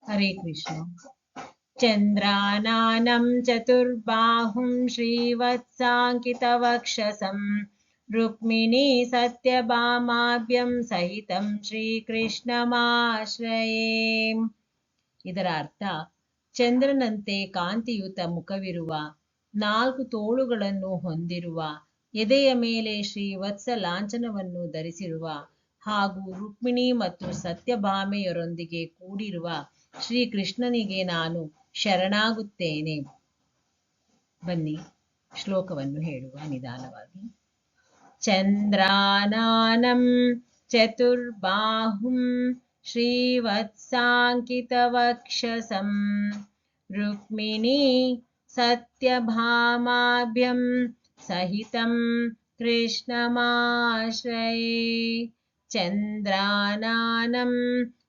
हरे कृष्ण। चन्द्रानानं चतुर्बाहुं श्रीवत्साङ्कितवक्षसं रुक्मिणी सत्यभामाभ्यं सहितं ಶ್ರೀಕೃಷ್ಣಮಾಶ್ರಯೇ. ಇದರ ಅರ್ಥ, ಚಂದ್ರನಂತೆ ಕಾಂತಿಯುತ ಮುಖವಿರುವ, 4 ತೋಳುಗಳನ್ನು ಹೊಂದಿರುವ, ಎದೆಯ ಮೇಲೆ ಶ್ರೀವತ್ಸ ಲಾಂಛನವನ್ನು ಧರಿಸಿರುವ ಹಾಗೂ ರುಕ್ಮಿಣಿ ಮತ್ತು ಸತ್ಯಭಾಮೆಯರೊಂದಿಗೆ ಕೂಡಿರುವ ಶ್ರೀಕೃಷ್ಣನಿಗೆ ನಾನು ಶರಣಾಗುತ್ತೇನೆ. ಬನ್ನಿ ಶ್ಲೋಕವನ್ನು ಹೇಳುವ ನಿಧಾನವಾಗಿ. ಚಂದ್ರಾನಾನಂ ಚತುರ್ಬಾಹುಂ ಶ್ರೀವತ್ಸಾಂಕಿತವಕ್ಷಸಂ ರುಕ್ಮಿಣೀ ಸತ್ಯಭಾಮಾಭ್ಯಂ ಸಹಿತಂ ಕೃಷ್ಣಮಾಶ್ರಯೇ. ಚಂದ್ರಾನಾನಂ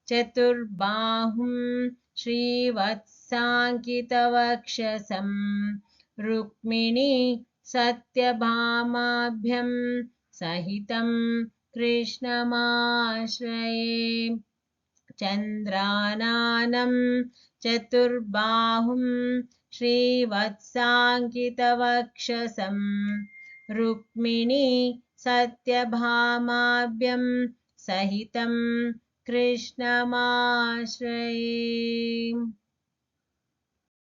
ಚತುರ್ಬಾಹುಂ ಶ್ರೀವತ್ಸಾಂಕಿತವಕ್ಷಸಂ ರುಕ್ಮಿಣೀ ಸತ್ಯಭಾಮಾಭ್ಯಂ ಸಹಿತಂ ಕೃಷ್ಣಮಾಶ್ರಯೇ. ಚಂದ್ರಾನಾನಂ ಚತುರ್ಬಾಹುಂ ಶ್ರೀವತ್ಸಾಂಕಿತವಕ್ಷಸಂ ರುಕ್ಮಿಣೀ ಸತ್ಯಭಾಮಾಭ್ಯಂ ಸಹಿತಂ ಕೃಷ್ಣಮಾಶ್ರಯೇ.